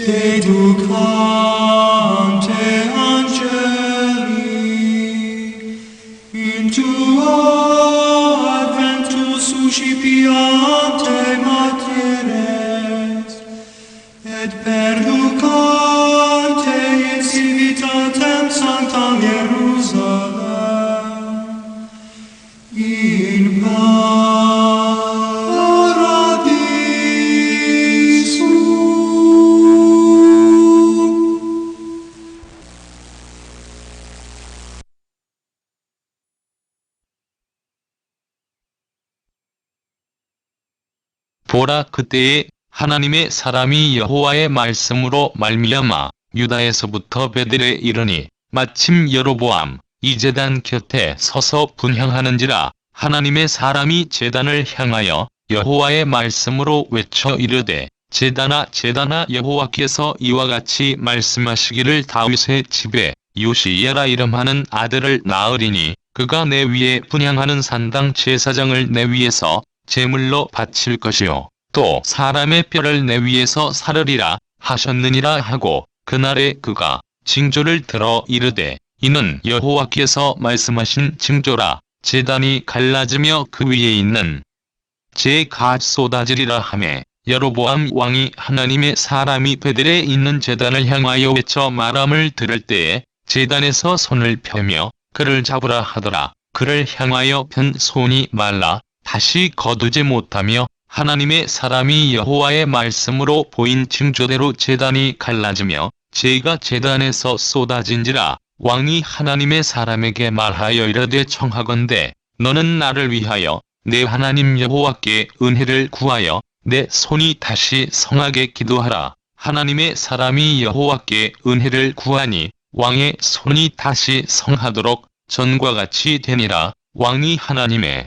Educante angeli, in tuo adventus suscipiante materes, et perducante in civitatem sanctam Jerusalem, in 보라, 그때에 하나님의 사람이 여호와의 말씀으로 말미암아 유다에서부터 베델에 이르니 마침 여로보암 이 제단 곁에 서서 분향하는지라. 하나님의 사람이 제단을 향하여 여호와의 말씀으로 외쳐 이르되, 제단아 제단아, 여호와께서 이와 같이 말씀하시기를 다윗의 집에 요시야라 이름하는 아들을 낳으리니 그가 내 위에 분향하는 산당 제사장을 내 위에서 제물로 바칠 것이요 또 사람의 뼈를 내 위에서 사르리라 하셨느니라 하고, 그날에 그가 징조를 들어 이르되, 이는 여호와께서 말씀하신 징조라. 제단이 갈라지며 그 위에 있는 재가 쏟아지리라 하매, 여로보암 왕이 하나님의 사람이 베델에 있는 제단을 향하여 외쳐 말함을 들을 때에 제단에서 손을 펴며 그를 잡으라 하더라. 그를 향하여 편 손이 말라 다시 거두지 못하며 하나님의 사람이 여호와의 말씀으로 보인 징조대로 제단이 갈라지며 재가 제단에서 쏟아진지라. 왕이 하나님의 사람에게 말하여 이르되, 청하건대 너는 나를 위하여 내 하나님 여호와께 은혜를 구하여 내 손이 다시 성하게 기도하라. 하나님의 사람이 여호와께 은혜를 구하니 왕의 손이 다시 성하도록 전과 같이 되니라. 왕이 하나님의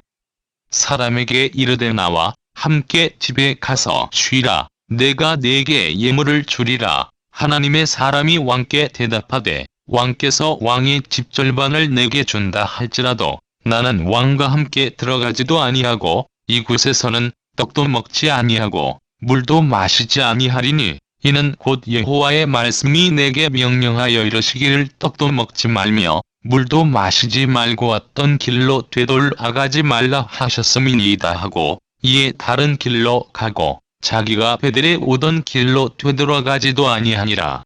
사람에게 이르되, 나와 함께 집에 가서 쉬라. 내가 네게 예물을 주리라. 하나님의 사람이 왕께 대답하되, 왕께서 왕의 집 절반을 내게 준다 할지라도 나는 왕과 함께 들어가지도 아니하고 이곳에서는 떡도 먹지 아니하고 물도 마시지 아니하리니, 이는 곧 여호와의 말씀이 내게 명령하여 이르시기를 떡도 먹지 말며 물도 마시지 말고 왔던 길로 되돌아가지 말라 하셨음이니이다 하고, 이에 다른 길로 가고 자기가 베델에 오던 길로 되돌아가지도 아니하니라.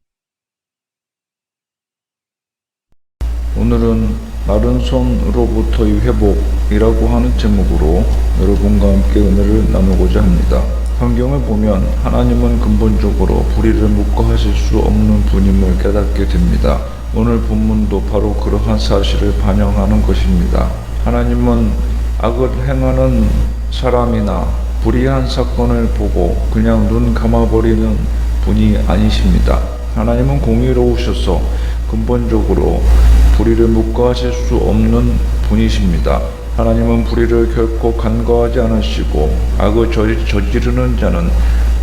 오늘은 마른 손으로부터의 회복이라고 하는 제목으로 여러분과 함께 은혜를 나누고자 합니다. 성경을 보면 하나님은 근본적으로 불의를 묵과하실 수 없는 분임을 깨닫게 됩니다. 오늘 본문도 바로 그러한 사실을 반영하는 것입니다. 하나님은 악을 행하는 사람이나 불의한 사건을 보고 그냥 눈 감아버리는 분이 아니십니다. 하나님은 공의로우셔서 근본적으로 불의를 묵과하실 수 없는 분이십니다. 하나님은 불의를 결코 간과하지 않으시고 악을 저지르는 자는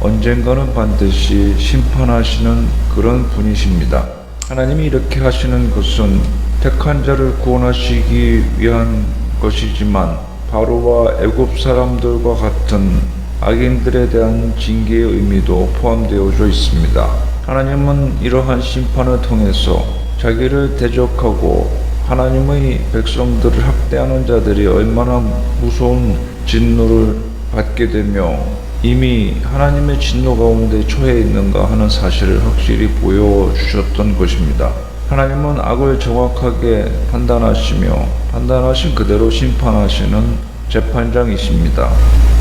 언젠가는 반드시 심판하시는 그런 분이십니다. 하나님이 이렇게 하시는 것은 택한 자를 구원하시기 위한 것이지만 바로와 애굽 사람들과 같은 악인들에 대한 징계의 의미도 포함되어져 있습니다. 하나님은 이러한 심판을 통해서 자기를 대적하고 하나님의 백성들을 학대하는 자들이 얼마나 무서운 진노를 받게 되며 이미 하나님의 진노 가운데 처해 있는가 하는 사실을 확실히 보여주셨던 것입니다. 하나님은 악을 정확하게 판단하시며 판단하신 그대로 심판하시는 재판장이십니다.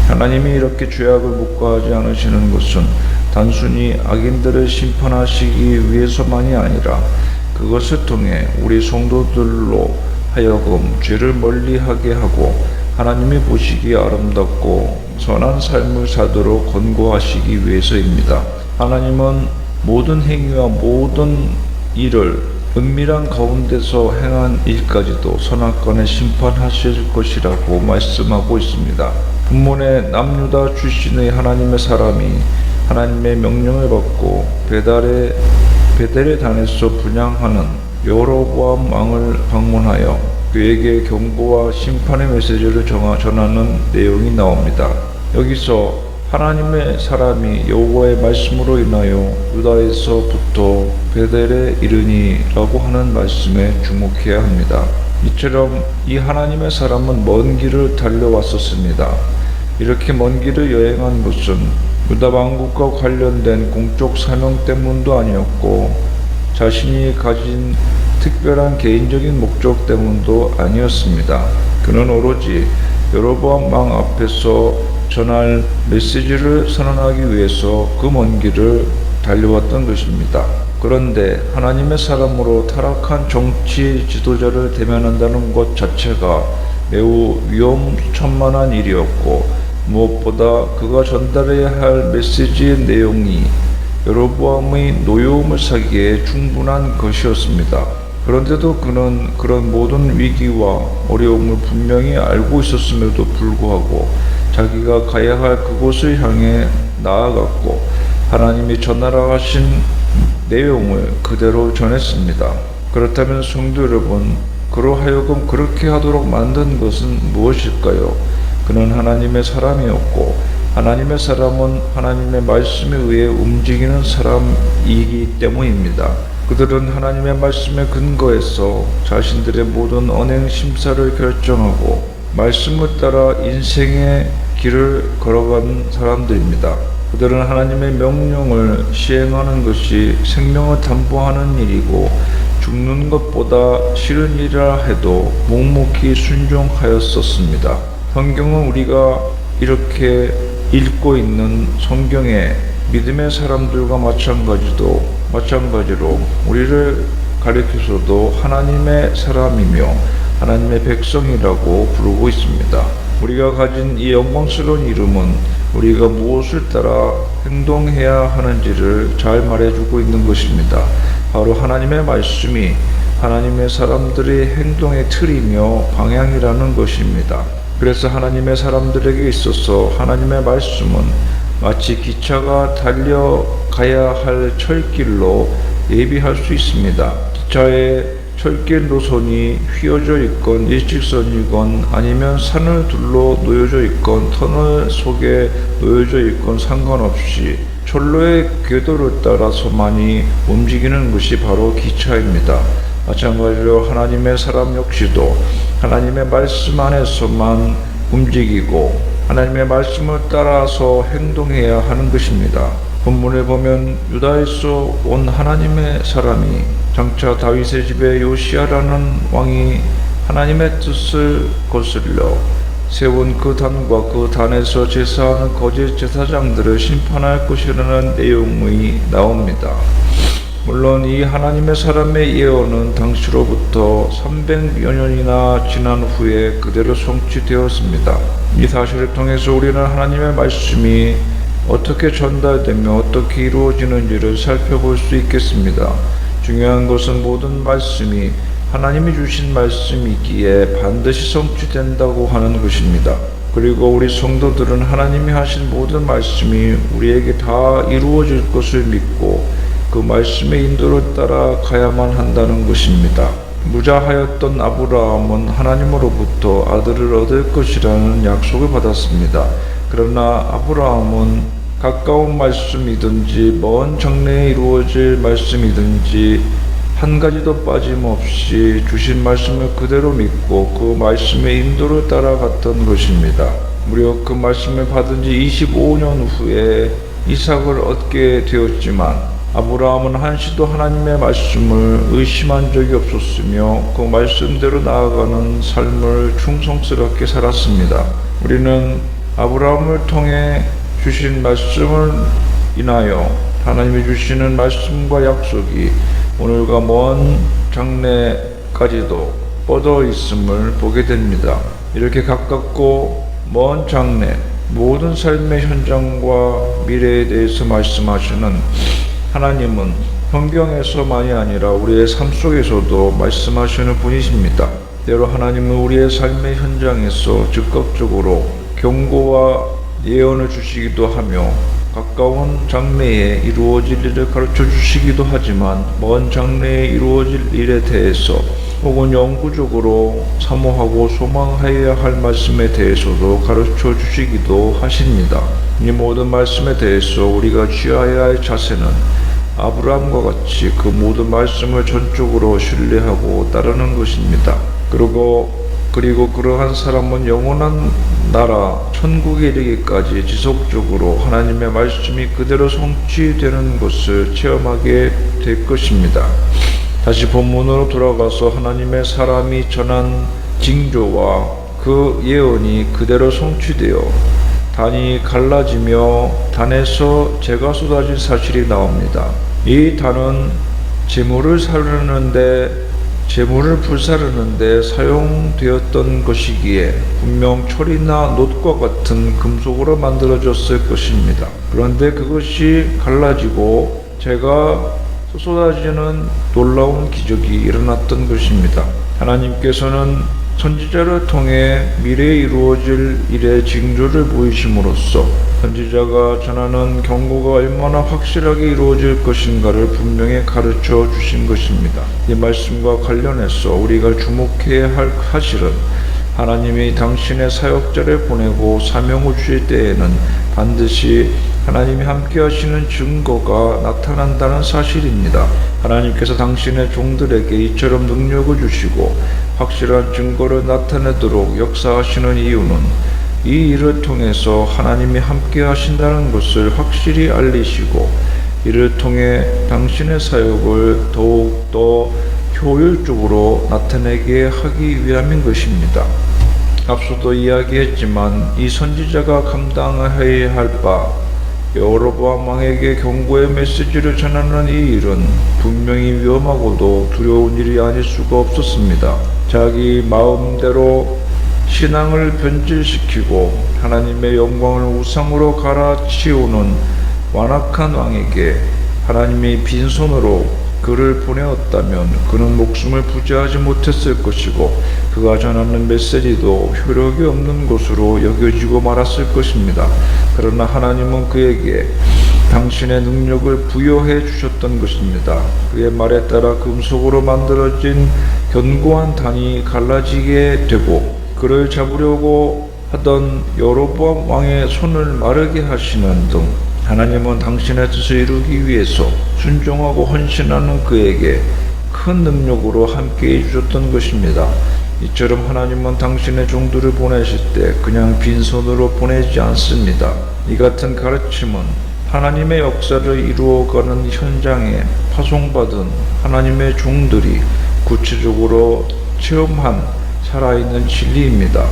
하나님이 이렇게 죄악을 묵과하지 않으시는 것은 단순히 악인들을 심판하시기 위해서만이 아니라 그것을 통해 우리 성도들로 하여금 죄를 멀리하게 하고 하나님이 보시기에 아름답고 선한 삶을 사도록 권고하시기 위해서입니다. 하나님은 모든 행위와 모든 일을 은밀한 가운데서 행한 일까지도 선악간에 심판하실 것이라고 말씀하고 있습니다. 본문의 남유다 출신의 하나님의 사람이 하나님의 명령을 받고 베델에 단에서 분향하는 여로보암 왕을 방문하여 그에게 경고와 심판의 메시지를 전하는 내용이 나옵니다. 여기서 하나님의 사람이 여호와의 말씀으로 인하여 유다에서부터 베델에 이르니 라고 하는 말씀에 주목해야 합니다. 이처럼 이 하나님의 사람은 먼 길을 달려왔었습니다. 이렇게 먼 길을 여행한 것은 유다 왕국과 관련된 공적 사명 때문도 아니었고 자신이 가진 특별한 개인적인 목적 때문도 아니었습니다. 그는 오로지 여로보암 왕 앞에서 전할 메시지를 선언하기 위해서 그 먼 길을 달려왔던 것입니다. 그런데 하나님의 사람으로 타락한 정치 지도자를 대면한다는 것 자체가 매우 위험천만한 일이었고 무엇보다 그가 전달해야 할 메시지의 내용이 여로보암의 노여움을 사기에 충분한 것이었습니다. 그런데도 그는 그런 모든 위기와 어려움을 분명히 알고 있었음에도 불구하고 자기가 가야 할 그곳을 향해 나아갔고 하나님이 전하라 하신 내용을 그대로 전했습니다. 그렇다면 성도 여러분, 그로 하여금 그렇게 하도록 만든 것은 무엇일까요? 그는 하나님의 사람이었고 하나님의 사람은 하나님의 말씀에 의해 움직이는 사람이기 때문입니다. 그들은 하나님의 말씀에 근거해서 자신들의 모든 언행 심사를 결정하고 말씀을 따라 인생의 길을 걸어간 사람들입니다. 그들은 하나님의 명령을 시행하는 것이 생명을 담보하는 일이고 죽는 것보다 싫은 일이라 해도 묵묵히 순종하였었습니다. 성경은 우리가 이렇게 읽고 있는 성경의 믿음의 사람들과 마찬가지로 우리를 가르쳐서도 하나님의 사람이며 하나님의 백성이라고 부르고 있습니다. 우리가 가진 이 영광스러운 이름은 우리가 무엇을 따라 행동해야 하는지를 잘 말해주고 있는 것입니다. 바로 하나님의 말씀이 하나님의 사람들의 행동의 틀이며 방향이라는 것입니다. 그래서 하나님의 사람들에게 있어서 하나님의 말씀은 마치 기차가 달려가야 할 철길로 예비할 수 있습니다. 기차의 철길 노선이 휘어져 있건 일직선이건 아니면 산을 둘러 놓여져 있건 터널 속에 놓여져 있건 상관없이 철로의 궤도를 따라서만이 움직이는 것이 바로 기차입니다. 마찬가지로 하나님의 사람 역시도 하나님의 말씀 안에서만 움직이고 하나님의 말씀을 따라서 행동해야 하는 것입니다. 본문에 보면 유다에서 온 하나님의 사람이 장차 다윗의 집에 요시야라는 왕이 하나님의 뜻을 거슬려 세운 그 단과 그 단에서 제사하는 거짓 제사장들을 심판할 것이라는 내용이 나옵니다. 물론 이 하나님의 사람의 예언은 당시로부터 300여 년이나 지난 후에 그대로 성취되었습니다. 이 사실을 통해서 우리는 하나님의 말씀이 어떻게 전달되며 어떻게 이루어지는지를 살펴볼 수 있겠습니다. 중요한 것은 모든 말씀이 하나님이 주신 말씀이기에 반드시 성취된다고 하는 것입니다. 그리고 우리 성도들은 하나님이 하신 모든 말씀이 우리에게 다 이루어질 것을 믿고 그 말씀의 인도를 따라 가야만 한다는 것입니다. 무자하였던 아브라함은 하나님으로부터 아들을 얻을 것이라는 약속을 받았습니다. 그러나 아브라함은 가까운 말씀이든지 먼 장래에 이루어질 말씀이든지 한 가지도 빠짐없이 주신 말씀을 그대로 믿고 그 말씀의 인도를 따라갔던 것입니다. 무려 그 말씀을 받은 지 25년 후에 이삭을 얻게 되었지만 아브라함은 한시도 하나님의 말씀을 의심한 적이 없었으며 그 말씀대로 나아가는 삶을 충성스럽게 살았습니다. 우리는 아브라함을 통해 주신 말씀을 인하여 하나님이 주시는 말씀과 약속이 오늘과 먼 장래까지도 뻗어 있음을 보게 됩니다. 이렇게 가깝고 먼 장래, 모든 삶의 현장과 미래에 대해서 말씀하시는 하나님은 성경에서만이 아니라 우리의 삶 속에서도 말씀하시는 분이십니다. 때로 하나님은 우리의 삶의 현장에서 즉각적으로 경고와 예언을 주시기도 하며 가까운 장래에 이루어질 일을 가르쳐 주시기도 하지만 먼 장래에 이루어질 일에 대해서 혹은 영구적으로 사모하고 소망해야 할 말씀에 대해서도 가르쳐 주시기도 하십니다. 이 모든 말씀에 대해서 우리가 취하여야 할 자세는 아브라함과 같이 그 모든 말씀을 전적으로 신뢰하고 따르는 것입니다. 그리고 그러한 사람은 영원한 나라 천국에 이르기까지 지속적으로 하나님의 말씀이 그대로 성취되는 것을 체험하게 될 것입니다. 다시 본문으로 돌아가서 하나님의 사람이 전한 징조와 그 예언이 그대로 성취되어 단이 갈라지며 단에서 재가 쏟아진 사실이 나옵니다. 이 단은 재물을 불사르는데 사용되었던 것이기에 분명 철이나 놋과 같은 금속으로 만들어졌을 것입니다. 그런데 그것이 갈라지고 재가 쏟아지는 놀라운 기적이 일어났던 것입니다. 하나님께서는 선지자를 통해 미래에 이루어질 일의 징조를 보이심으로써 선지자가 전하는 경고가 얼마나 확실하게 이루어질 것인가를 분명히 가르쳐 주신 것입니다. 이 말씀과 관련해서 우리가 주목해야 할 사실은 하나님이 당신의 사역자를 보내고 사명을 주실 때에는 반드시 하나님이 함께 하시는 증거가 나타난다는 사실입니다. 하나님께서 당신의 종들에게 이처럼 능력을 주시고 확실한 증거를 나타내도록 역사하시는 이유는 이 일을 통해서 하나님이 함께 하신다는 것을 확실히 알리시고 이를 통해 당신의 사역을 더욱더 효율적으로 나타내게 하기 위함인 것입니다. 앞서도 이야기했지만 이 선지자가 감당해야 할 바 여로보암 왕에게 경고의 메시지를 전하는 이 일은 분명히 위험하고도 두려운 일이 아닐 수가 없었습니다. 자기 마음대로 신앙을 변질시키고 하나님의 영광을 우상으로 갈아치우는 완악한 왕에게 하나님이 빈손으로 그를 보내었다면 그는 목숨을 부지하지 못했을 것이고 그가 전하는 메시지도 효력이 없는 것으로 여겨지고 말았을 것입니다. 그러나 하나님은 그에게 당신의 능력을 부여해 주셨던 것입니다. 그의 말에 따라 금속으로 만들어진 견고한 단이 갈라지게 되고 그를 잡으려고 하던 여로보암 왕의 손을 마르게 하시는 등 하나님은 당신의 뜻을 이루기 위해서 순종하고 헌신하는 그에게 큰 능력으로 함께 해주셨던 것입니다. 이처럼 하나님은 당신의 종들을 보내실 때 그냥 빈손으로 보내지 않습니다. 이 같은 가르침은 하나님의 역사를 이루어가는 현장에 파송받은 하나님의 종들이 구체적으로 체험한 살아있는 진리입니다.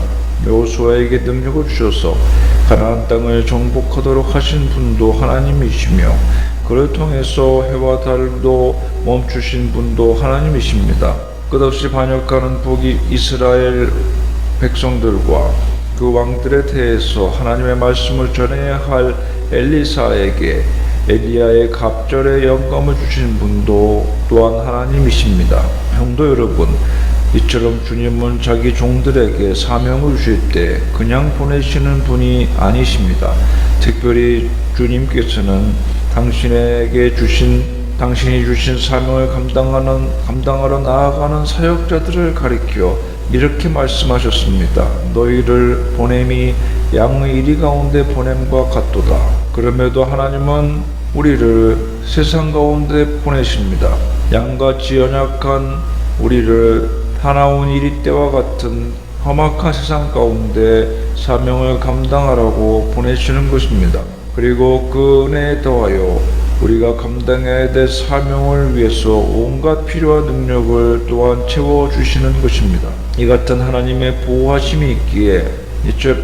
여호수아에게 능력을 주셔서 가나안 땅을 정복하도록 하신 분도 하나님이시며 그를 통해서 해와 달도 멈추신 분도 하나님이십니다. 끝없이 반역하는 북이 이스라엘 백성들과 그 왕들에 대해서 하나님의 말씀을 전해야 할 엘리사에게 엘리야의 갑절의 영감을 주신 분도 또한 하나님이십니다. 성도 여러분, 이처럼 주님은 자기 종들에게 사명을 주실 때 그냥 보내시는 분이 아니십니다. 특별히 주님께서는 당신이 주신 사명을 감당하러 나아가는 사역자들을 가리켜 이렇게 말씀하셨습니다. 너희를 보냄이 양의 이리 가운데 보냄과 같도다. 그럼에도 하나님은 우리를 세상 가운데 보내십니다. 양같이 연약한 우리를 사나운 이리 때와 같은 험악한 세상 가운데 사명을 감당하라고 보내시는 것입니다. 그리고 그 은혜에 더하여 우리가 감당해야 될 사명을 위해서 온갖 필요한 능력을 또한 채워주시는 것입니다. 이 같은 하나님의 보호하심이 있기에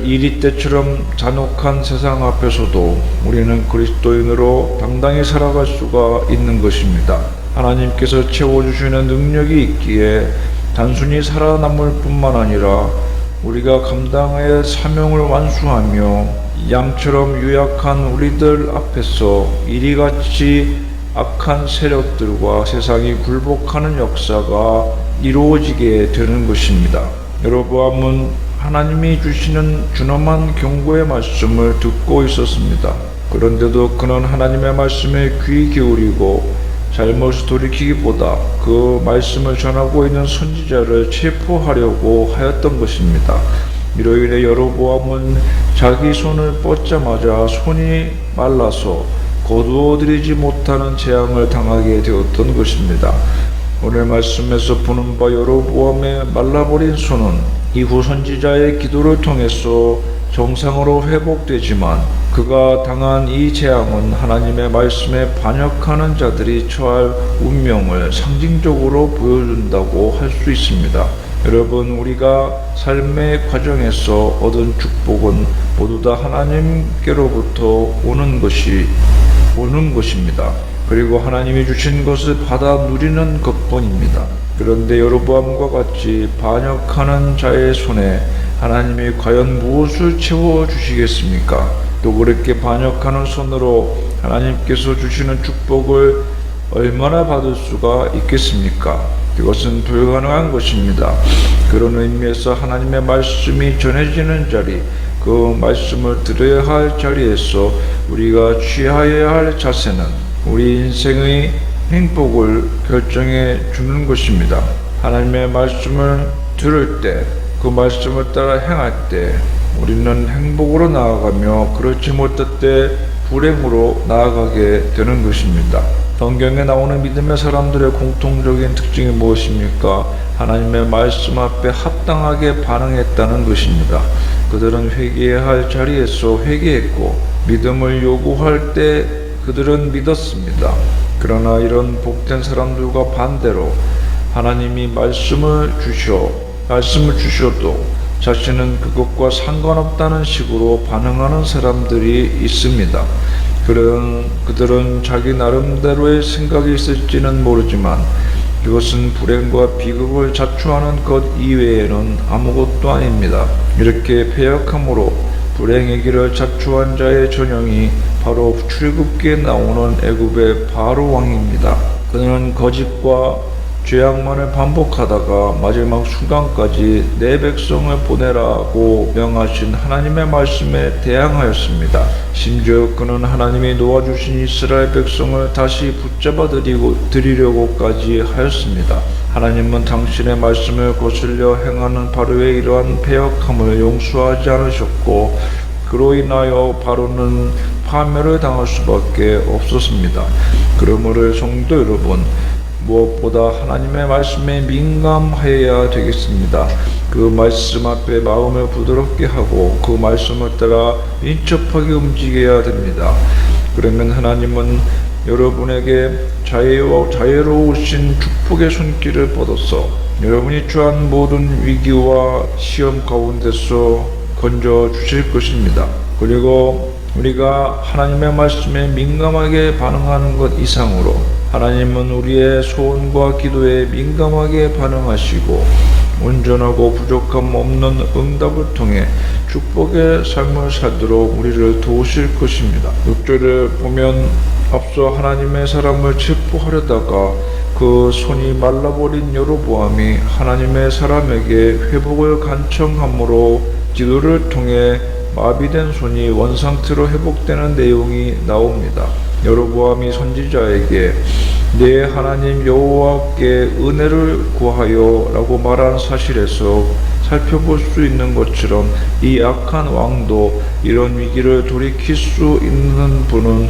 이리 때처럼 잔혹한 세상 앞에서도 우리는 그리스도인으로 당당히 살아갈 수가 있는 것입니다. 하나님께서 채워주시는 능력이 있기에 단순히 살아남을 뿐만 아니라 우리가 감당해야 할 사명을 완수하며 양처럼 유약한 우리들 앞에서 이리같이 악한 세력들과 세상이 굴복하는 역사가 이루어지게 되는 것입니다. 여로보암은 하나님이 주시는 준엄한 경고의 말씀을 듣고 있었습니다. 그런데도 그는 하나님의 말씀에 귀 기울이고 잘못을 돌이키기보다 그 말씀을 전하고 있는 선지자를 체포하려고 하였던 것입니다. 이로 인해 여로보암은 자기 손을 뻗자마자 손이 말라서 거두어들이지 못하는 재앙을 당하게 되었던 것입니다. 오늘 말씀에서 보는 바 여로보암의 말라버린 손은 이후 선지자의 기도를 통해서 정상으로 회복되지만 그가 당한 이 재앙은 하나님의 말씀에 반역하는 자들이 처할 운명을 상징적으로 보여준다고 할 수 있습니다. 여러분, 우리가 삶의 과정에서 얻은 축복은 모두 다 하나님께로부터 오는 것입니다. 그리고 하나님이 주신 것을 받아 누리는 것뿐입니다. 그런데 여로보암과 같이 반역하는 자의 손에 하나님이 과연 무엇을 채워주시겠습니까? 또 그렇게 반역하는 손으로 하나님께서 주시는 축복을 얼마나 받을 수가 있겠습니까? 그것은 불가능한 것입니다. 그런 의미에서 하나님의 말씀이 전해지는 자리, 그 말씀을 들어야 할 자리에서 우리가 취하여야 할 자세는 우리 인생의 행복을 결정해 주는 것입니다. 하나님의 말씀을 들을 때, 그 말씀을 따라 행할 때 우리는 행복으로 나아가며 그렇지 못할 때 불행으로 나아가게 되는 것입니다. 성경에 나오는 믿음의 사람들의 공통적인 특징이 무엇입니까? 하나님의 말씀 앞에 합당하게 반응했다는 것입니다. 그들은 회개해야 할 자리에서 회개했고 믿음을 요구할 때 그들은 믿었습니다. 그러나 이런 복된 사람들과 반대로 하나님이 말씀을 주셔도 자신은 그것과 상관없다는 식으로 반응하는 사람들이 있습니다. 그들은 자기 나름대로의 생각이 있을지는 모르지만 그것은 불행과 비극을 자초하는 것 이외에는 아무것도 아닙니다. 이렇게 패역함으로 불행의 길을 자초한 자의 전형이 바로 출애굽기에 나오는 애굽의 바로 왕입니다. 그는 거짓과 죄악만을 반복하다가 마지막 순간까지 내 백성을 보내라고 명하신 하나님의 말씀에 대항하였습니다. 심지어 그는 하나님이 놓아주신 이스라엘 백성을 다시 붙잡아 드리려고까지 하였습니다. 하나님은 당신의 말씀을 거슬려 행하는 바로의 이러한 패역함을 용서하지 않으셨고 그로 인하여 바로는 파멸을 당할 수밖에 없었습니다. 그러므로 성도 여러분, 무엇보다 하나님의 말씀에 민감하여야 되겠습니다. 그 말씀 앞에 마음을 부드럽게 하고 그 말씀을 따라 민첩하게 움직여야 됩니다. 그러면 하나님은 여러분에게 자유로우신 축복의 손길을 뻗어서 여러분이 처한 모든 위기와 시험 가운데서 건져 주실 것입니다. 그리고 우리가 하나님의 말씀에 민감하게 반응하는 것 이상으로 하나님은 우리의 소원과 기도에 민감하게 반응하시고 온전하고 부족함 없는 응답을 통해 축복의 삶을 살도록 우리를 도우실 것입니다. 6절을 보면 앞서 하나님의 사람을 체포하려다가 그 손이 말라버린 여로보암이 하나님의 사람에게 회복을 간청함으로 기도를 통해 마비된 손이 원상태로 회복되는 내용이 나옵니다. 여로보암이 선지자에게 내 하나님 여호와께 은혜를 구하여 라고 말한 사실에서 살펴볼 수 있는 것처럼 이 악한 왕도 이런 위기를 돌이킬 수 있는 분은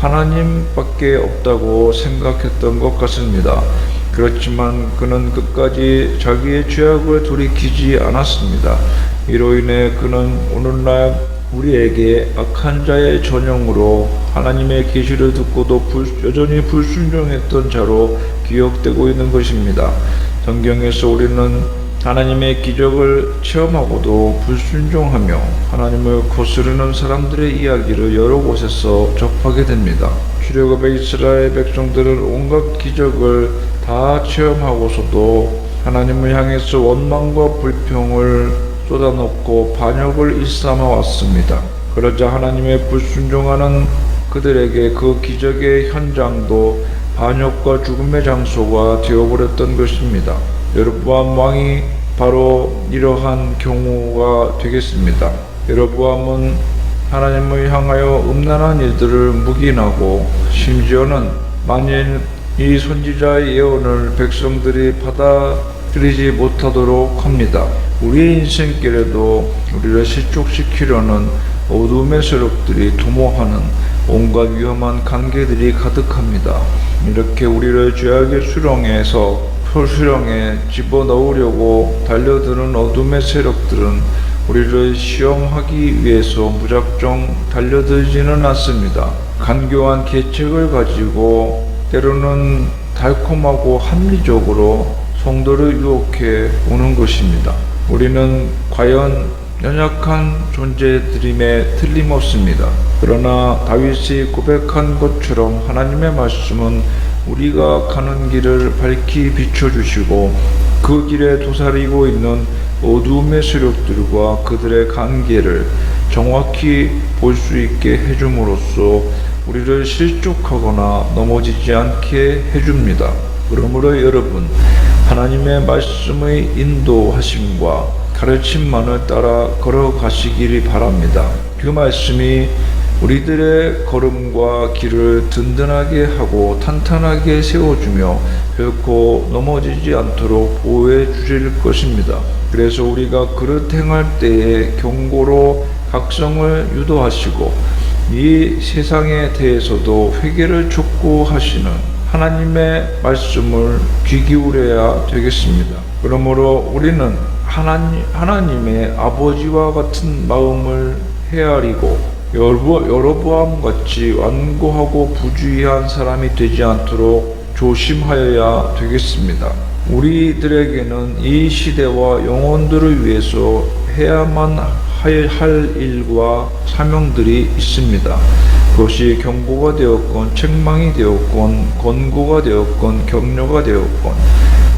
하나님밖에 없다고 생각했던 것 같습니다. 그렇지만 그는 끝까지 자기의 죄악을 돌이키지 않았습니다. 이로 인해 그는 오늘날 우리에게 악한 자의 전형으로 하나님의 계시를 듣고도 여전히 불순종했던 자로 기억되고 있는 것입니다. 성경에서 우리는 하나님의 기적을 체험하고도 불순종하며 하나님을 거스르는 사람들의 이야기를 여러 곳에서 접하게 됩니다. 출애굽의 이스라엘 백성들은 온갖 기적을 다 체험하고서도 하나님을 향해서 원망과 불평을 쏟아놓고 반역을 일삼아 왔습니다. 그러자 하나님의 불순종하는 그들에게 그 기적의 현장도 반역과 죽음의 장소가 되어버렸던 것입니다. 여로보암 왕이 바로 이러한 경우가 되겠습니다. 여로보암은 하나님을 향하여 음란한 일들을 묵인하고 심지어는 만일 이 선지자의 예언을 백성들이 흐리지 못하도록 합니다. 우리의 인생길에도 우리를 실족시키려는 어둠의 세력들이 도모하는 온갖 위험한 관계들이 가득합니다. 이렇게 우리를 죄악의 수렁에 집어넣으려고 달려드는 어둠의 세력들은 우리를 시험하기 위해서 무작정 달려들지는 않습니다. 간교한 계책을 가지고 때로는 달콤하고 합리적으로 성도를 유혹해 오는 것입니다. 우리는 과연 연약한 존재들임에 틀림없습니다. 그러나 다윗이 고백한 것처럼 하나님의 말씀은 우리가 가는 길을 밝히 비춰주시고 그 길에 도사리고 있는 어두움의 세력들과 그들의 관계를 정확히 볼 수 있게 해줌으로써 우리를 실족하거나 넘어지지 않게 해줍니다. 그러므로 여러분, 하나님의 말씀의 인도하심과 가르침만을 따라 걸어가시기를 바랍니다. 그 말씀이 우리들의 걸음과 길을 든든하게 하고 탄탄하게 세워주며 결코 넘어지지 않도록 보호해 주실 것입니다. 그래서 우리가 그릇 행할 때에 경고로 각성을 유도하시고 이 세상에 대해서도 회개를 촉구하시는 하나님의 말씀을 귀 기울여야 되겠습니다. 그러므로 우리는 하나님의 아버지와 같은 마음을 헤아리고 여로보암 같이 완고하고 부주의한 사람이 되지 않도록 조심하여야 되겠습니다. 우리들에게는 이 시대와 영혼들을 위해서 해야만 할 일과 사명들이 있습니다. 그것이 경고가 되었건 책망이 되었건 권고가 되었건 격려가 되었건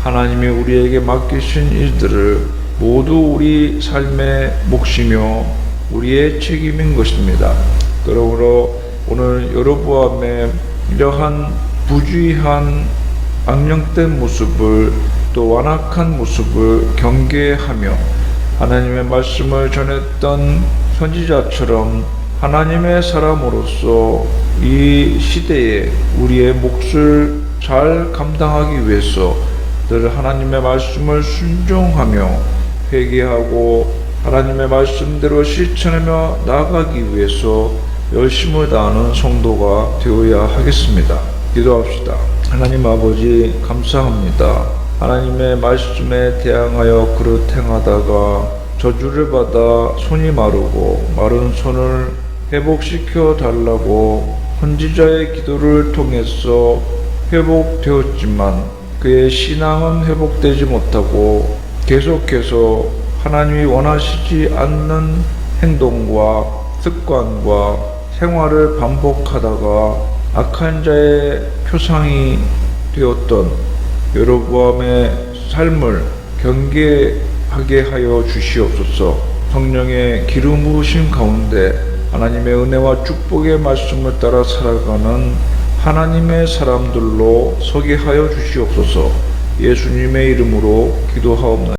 하나님이 우리에게 맡기신 일들을 모두 우리 삶의 몫이며 우리의 책임인 것입니다. 그러므로 오늘 여로보암의 이러한 부주의한 악령된 모습을 또 완악한 모습을 경계하며 하나님의 말씀을 전했던 선지자처럼 하나님의 사람으로서 이 시대에 우리의 몫을 잘 감당하기 위해서 늘 하나님의 말씀을 순종하며 회개하고 하나님의 말씀대로 실천하며 나아가기 위해서 열심을 다하는 성도가 되어야 하겠습니다. 기도합시다. 하나님 아버지 감사합니다. 하나님의 말씀에 대항하여 그릇 행하다가 저주를 받아 손이 마르고 마른 손을 회복시켜 달라고 선지자의 기도를 통해서 회복되었지만 그의 신앙은 회복되지 못하고 계속해서 하나님이 원하시지 않는 행동과 습관과 생활을 반복하다가 악한 자의 표상이 되었던 여로보암의 삶을 경계하게 하여 주시옵소서. 성령의 기름 부으심 가운데 하나님의 은혜와 축복의 말씀을 따라 살아가는 하나님의 사람들로 서게 하여 주시옵소서. 예수님의 이름으로 기도하옵나이다.